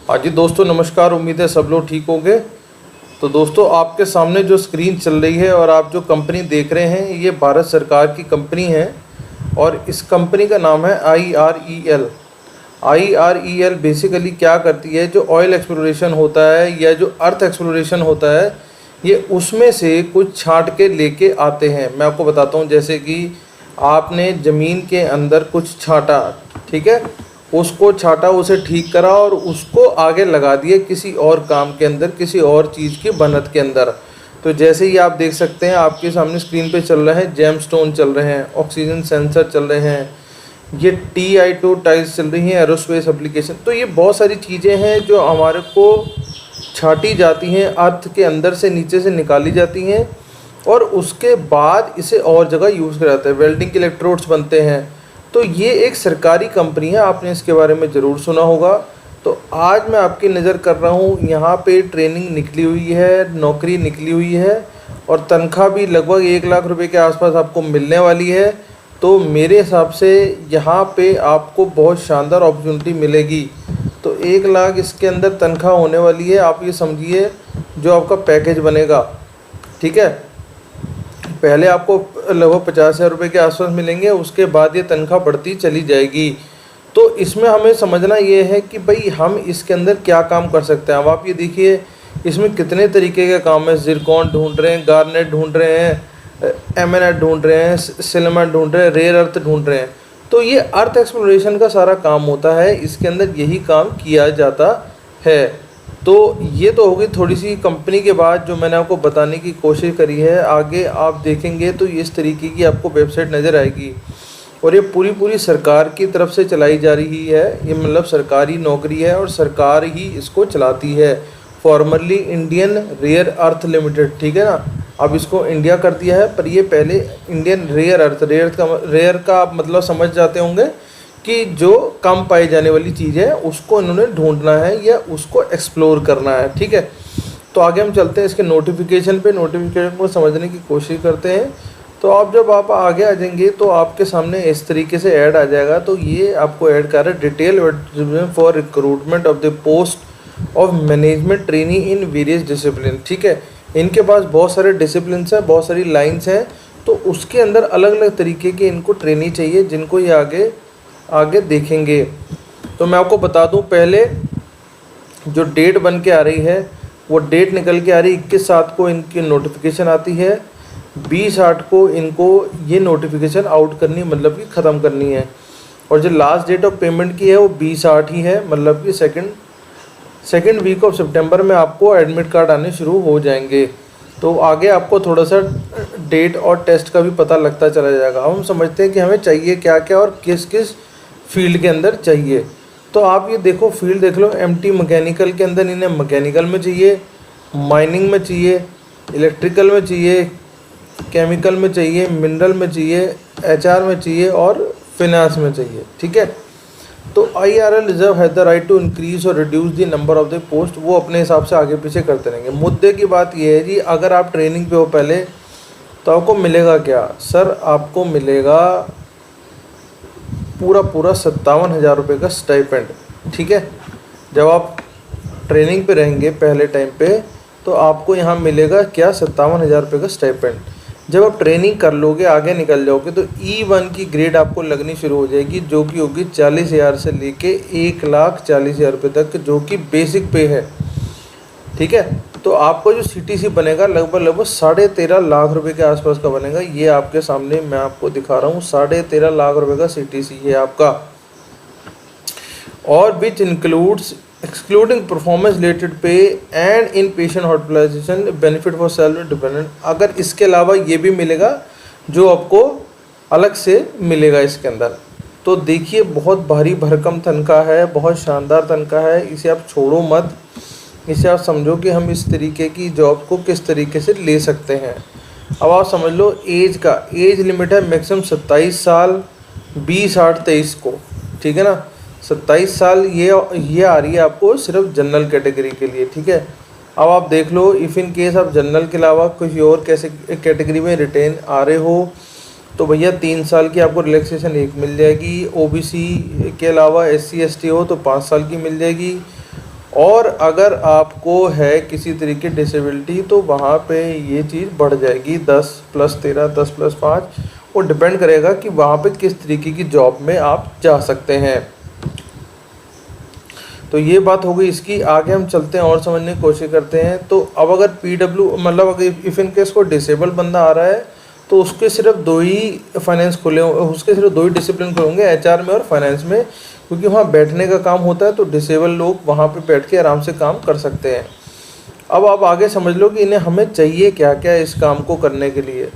हाँ जी दोस्तों, नमस्कार। उम्मीद है सब लोग ठीक होंगे। तो दोस्तों, आपके सामने जो स्क्रीन चल रही है और आप जो कंपनी देख रहे हैं, ये भारत सरकार की कंपनी है और इस कंपनी का नाम है IREL। IREL बेसिकली क्या करती है, जो ऑयल एक्सप्लोरेशन होता है या जो अर्थ एक्सप्लोरेशन होता है, ये उसमें से कुछ छांट के लेके आते हैं। मैं आपको बताता हूँ, जैसे कि आपने ज़मीन के अंदर कुछ छांटा, ठीक है, उसको छाटा, उसे ठीक करा और उसको आगे लगा दिए किसी और काम के अंदर, किसी और चीज़ की बनत के अंदर। तो जैसे ही आप देख सकते हैं, आपके सामने स्क्रीन पे चल रहे हैं जेमस्टोन चल रहे हैं, ऑक्सीजन सेंसर चल रहे हैं, ये TiO2 टाइल्स चल रही हैं, एरोस्पेस एप्लीकेशन। तो ये बहुत सारी चीज़ें हैं जो हमारे को छाटी जाती हैं, अर्थ के अंदर से नीचे से निकाली जाती हैं और उसके बाद इसे और जगह यूज़ किया जाता है। वेल्डिंग के इलेक्ट्रोड्स बनते हैं। तो ये एक सरकारी कंपनी है, आपने इसके बारे में ज़रूर सुना होगा। तो आज मैं आपकी नज़र कर रहा हूँ, यहाँ पे ट्रेनिंग निकली हुई है, नौकरी निकली हुई है और तनख्वाह भी लगभग 1 लाख रुपए के आसपास आपको मिलने वाली है। तो मेरे हिसाब से यहाँ पे आपको बहुत शानदार अपॉर्चुनिटी मिलेगी। तो 1 लाख इसके अंदर तनख्वाह होने वाली है। आप ये समझिए जो आपका पैकेज बनेगा, ठीक है, पहले आपको लगभग 50,000 रुपये के आसपास मिलेंगे, उसके बाद ये तनख्वाह बढ़ती चली जाएगी। तो इसमें हमें समझना ये है कि भाई हम इसके अंदर क्या काम कर सकते हैं। अब आप ये देखिए, इसमें कितने तरीके के काम है। ज़िरकॉन ढूंढ रहे हैं, गार्नेट ढूंढ रहे हैं, एमएनएट ढूंढ रहे हैं, सिलेमेंट ढूंढ रहे हैं, रेयर अर्थ ढूंढ रहे हैं। तो ये अर्थ एक्सप्लोरेशन का सारा काम होता है, इसके अंदर यही काम किया जाता है। तो ये तो होगी थोड़ी सी कंपनी के बाद जो मैंने आपको बताने की कोशिश करी है। आगे आप देखेंगे तो इस तरीके की आपको वेबसाइट नज़र आएगी और ये पूरी सरकार की तरफ से चलाई जा रही है। ये मतलब सरकारी नौकरी है और सरकार ही इसको चलाती है। Formerly Indian rare earth limited, ठीक है ना। अब इसको इंडिया कर दिया है, पर ये पहले इंडियन रेयर अर्थ, रेयर का आप मतलब समझ जाते होंगे कि जो कम पाई जाने वाली चीज़ है उसको इन्होंने ढूंढना है या उसको एक्सप्लोर करना है, ठीक है। तो आगे हम चलते हैं इसके नोटिफिकेशन पे, नोटिफिकेशन को समझने की कोशिश करते हैं। तो आप जब आप आगे आ जाएंगे तो आपके सामने इस तरीके से ऐड आ जाएगा। तो ये आपको ऐड कर रहा है, detail advertisement for recruitment of the post of management trainee in various discipline, ठीक है। इनके पास बहुत सारे डिसिप्लिन हैं, बहुत सारी लाइन्स हैं, तो उसके अंदर अलग अलग तरीके की इनको ट्रेनी चाहिए, जिनको ये आगे देखेंगे। तो मैं आपको बता दूं, पहले जो डेट बन के आ रही है वो डेट निकल के आ रही है। 21/7 को इनकी नोटिफिकेशन आती है, 20/8 को इनको ये नोटिफिकेशन आउट करनी, मतलब कि ख़त्म करनी है। और जो लास्ट डेट ऑफ पेमेंट की है वो 20/8 ही है, मतलब कि सेकेंड वीक ऑफ सितंबर में आपको एडमिट कार्ड आने शुरू हो जाएंगे। तो आगे आपको थोड़ा सा डेट और टेस्ट का भी पता लगता चला जाएगा। हम समझते हैं कि हमें चाहिए क्या क्या और किस किस फील्ड के अंदर चाहिए। तो आप ये देखो, फील्ड देख लो। MT मैकेनिकल के अंदर इन्हें मैकेनिकल में चाहिए, माइनिंग में चाहिए, इलेक्ट्रिकल में चाहिए, केमिकल में चाहिए, मिनरल में चाहिए, HR में चाहिए और फिनेंस में चाहिए, ठीक है। तो IRL reserve has the right to increase और reduce the number of the post. वो अपने हिसाब से आगे पीछे करते रहेंगे। मुद्दे की बात ये है जी, अगर आप ट्रेनिंग पे हो पहले, तो आपको मिलेगा क्या सर? आपको मिलेगा पूरा 57,000 रुपये का स्टाइपेंड, ठीक है। जब आप ट्रेनिंग पे रहेंगे पहले टाइम पे, तो आपको यहाँ मिलेगा क्या? 57,000 रुपये का स्टाइपेंड। जब आप ट्रेनिंग कर लोगे, आगे निकल जाओगे, तो E1 की ग्रेड आपको लगनी शुरू हो जाएगी, जो कि होगी 40,000 से लेके 1,40,000 रुपये तक, जो कि बेसिक पे है, ठीक है। तो आपको जो CTC बनेगा लगभग 13.5 लाख रुपए के आसपास का बनेगा। ये आपके सामने मैं आपको दिखा रहा हूँ, 13.5 लाख रुपए का CTC है आपका। और which includes excluding performance related pay and inpatient hospitalisation benefit for self dependent. अगर इसके अलावा ये भी मिलेगा जो आपको अलग से मिलेगा इसके अंदर। तो देखिए, बहुत भारी भरकम तनख्वाह है, बहुत शानदार तनख्वाह है। इसे आप छोड़ो मत, इसे आप समझो कि हम इस तरीके की जॉब को किस तरीके से ले सकते हैं। अब आप समझ लो एज लिमिट है मैक्सिमम 27 साल, 20/8/23 को, ठीक है ना। 27 साल ये आ रही है आपको सिर्फ जनरल कैटेगरी के लिए, ठीक है। अब आप देख लो, इफ़ इन केस आप जनरल के अलावा किसी और कैसे कैटेगरी में रिटेन आ रहे हो, तो भैया 3 साल की आपको रिलैक्सेशन मिल जाएगी। OBC के अलावा SC ST हो तो 5 साल की मिल जाएगी। और अगर आपको है किसी तरीके की डिसेबिलिटी तो वहाँ पे ये चीज़ बढ़ जाएगी 10+13, 10+5, वो डिपेंड करेगा कि वहाँ पे किस तरीके की जॉब में आप जा सकते हैं। तो ये बात हो गई इसकी। आगे हम चलते हैं और समझने की कोशिश करते हैं। तो अब अगर PW मतलब अगर इफ़ इन केस को डिसेबल बंदा आ रहा है तो उसके सिर्फ 2 ही फाइनेंस खुले उसके सिर्फ 2 ही डिसिप्लिन खुले होंगे, HR में और फाइनेंस में, क्योंकि वहाँ बैठने का काम होता है तो डिसेबल लोग वहाँ पे बैठ के आराम से काम कर सकते हैं। अब आप आगे समझ लो कि इन्हें हमें चाहिए क्या क्या इस काम को करने के लिए।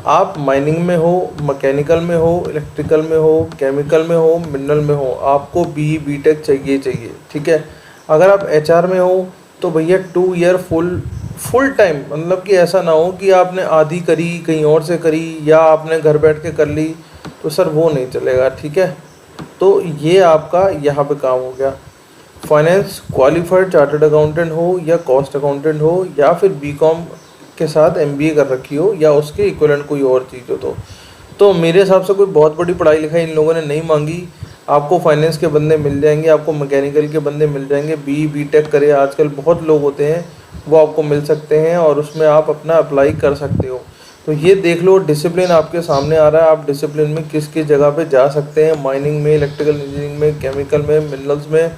आप माइनिंग में हो, मैकेनिकल में हो, इलेक्ट्रिकल में हो, केमिकल में हो, मिनरल में हो, आपको BTech चाहिए, ठीक है। अगर आप HR में हो तो भैया 2 ईयर फुल टाइम, मतलब कि ऐसा ना हो कि आपने आधी करी कहीं और से करी या आपने घर बैठ के कर ली, तो सर वो नहीं चलेगा, ठीक है। तो ये आपका यहाँ पे काम हो गया। फाइनेंस क्वालिफाइड चार्टर्ड अकाउंटेंट हो या कॉस्ट अकाउंटेंट हो या फिर BCom के साथ MBA कर रखी हो या उसके इक्विवेलेंट कोई और चीज़ हो, तो मेरे हिसाब से कोई बहुत बड़ी पढ़ाई लिखाई इन लोगों ने नहीं मांगी। आपको फाइनेंस के बंदे मिल जाएंगे, आपको मैकेनिकल के बंदे मिल जाएंगे, BTech करे आजकल बहुत लोग होते हैं, वो आपको मिल सकते हैं और उसमें आप अपना अप्लाई कर सकते हो। तो ये देख लो डिसिप्लिन आपके सामने आ रहा है, आप डिसिप्लिन में किस किस जगह पे जा सकते हैं, माइनिंग में, इलेक्ट्रिकल इंजीनियरिंग में, केमिकल में, मिनरल्स में,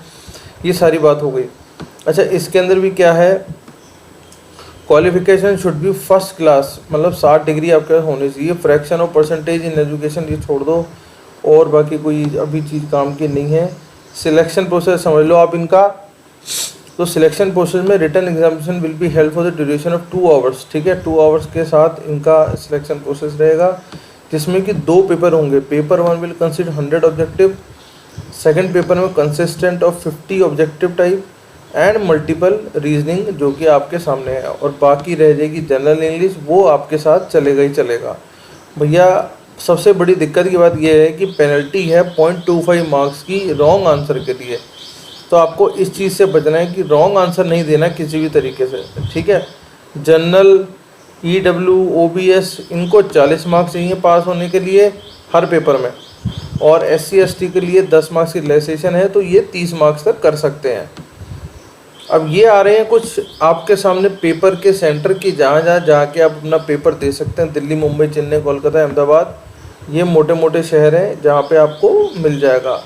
ये सारी बात हो गई। अच्छा, इसके अंदर भी क्या है, qualification should be first class, मतलब 60 डिग्री आपके पास होनी चाहिए। Fraction of percentage in education ये छोड़ दो, और बाकी कोई अभी चीज़ काम की नहीं है। सिलेक्शन प्रोसेस समझ लो आप इनका। तो सिलेक्शन प्रोसेस में written examination will be held for the duration of 2 hours, ठीक है। 2 आवर्स के साथ इनका सिलेक्शन प्रोसेस रहेगा, जिसमें कि 2 पेपर होंगे। Paper 1 will consider 100 objective, second paper में consistent of 50 objective type and multiple reasoning, जो कि आपके सामने है, और बाकी रह जाएगी जनरल इंग्लिश, वो आपके साथ चलेगा ही चलेगा। भैया सबसे बड़ी दिक्कत की बात यह है कि पेनल्टी है 0.25 मार्क्स की रॉन्ग आंसर के लिए। तो आपको इस चीज़ से बचना है कि रॉन्ग आंसर नहीं देना किसी भी तरीके से, ठीक है। जनरल, EW, OBS इनको 40 मार्क्स चाहिए पास होने के लिए हर पेपर में, और SC ST के लिए 10 मार्क्स की रिलैक्सेशन है, तो ये 30 मार्क्स तक कर सकते हैं। अब ये आ रहे हैं कुछ आपके सामने पेपर के सेंटर की, जहाँ जहाँ जाके आप अपना पेपर दे सकते हैं। दिल्ली, मुंबई, चेन्नई, कोलकाता, अहमदाबाद, ये मोटे मोटे शहर हैं जहाँ पे आपको मिल जाएगा।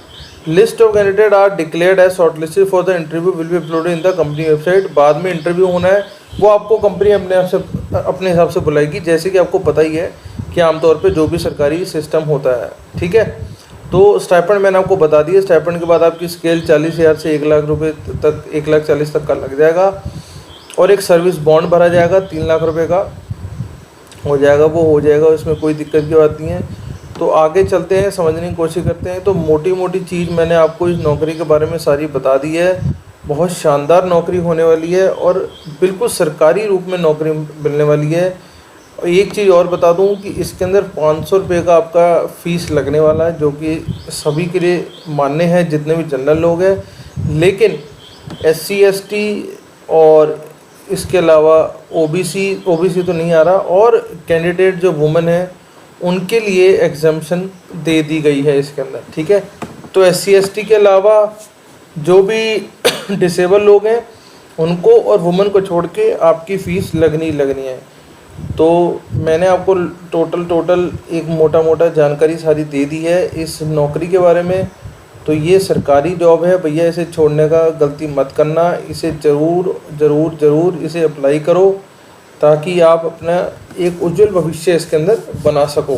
List of candidate are declared as shortlisted for the interview will be uploaded in the company website. बाद में इंटरव्यू होना है, वो आपको कंपनी अपने हिसाब से बुलाएगी, जैसे कि आपको पता ही है कि आमतौर पे जो भी सरकारी सिस्टम होता है, ठीक है। तो स्टाइपेंड मैंने आपको बता दिया। स्टाइपेंड के बाद आपकी स्केल 40,000 से 1 लाख रुपये तक, 1,40,000 तक का लग जाएगा, और एक सर्विस बॉन्ड भरा जाएगा 3 लाख रुपये का हो जाएगा, वो हो जाएगा, इसमें कोई दिक्कत की बात नहीं है। तो आगे चलते हैं, समझने की कोशिश करते हैं। तो मोटी मोटी चीज़ मैंने आपको इस नौकरी के बारे में सारी बता दी है। बहुत शानदार नौकरी होने वाली है और बिल्कुल सरकारी रूप में नौकरी मिलने वाली है। और एक चीज़ और बता दूं कि इसके अंदर 500 रुपये का आपका फ़ीस लगने वाला है, जो कि सभी के लिए मान्य है, जितने भी जनरल लोग हैं। लेकिन SC ST और इसके अलावा OBC तो नहीं आ रहा, और कैंडिडेट जो वुमेन है उनके लिए एग्जाम्पशन दे दी गई है इसके अंदर, ठीक है। तो SC ST के अलावा जो भी डिसेबल लोग हैं उनको और वुमेन को छोड़ के आपकी फ़ीस लगनी है। तो मैंने आपको टोटल एक मोटा जानकारी सारी दे दी है इस नौकरी के बारे में। तो ये सरकारी जॉब है भैया, इसे छोड़ने का गलती मत करना, इसे ज़रूर इसे अप्लाई करो, ताकि आप अपना एक उज्जवल भविष्य इसके अंदर बना सको।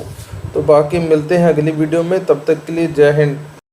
तो बाकी मिलते हैं अगली वीडियो में, तब तक के लिए जय हिंद।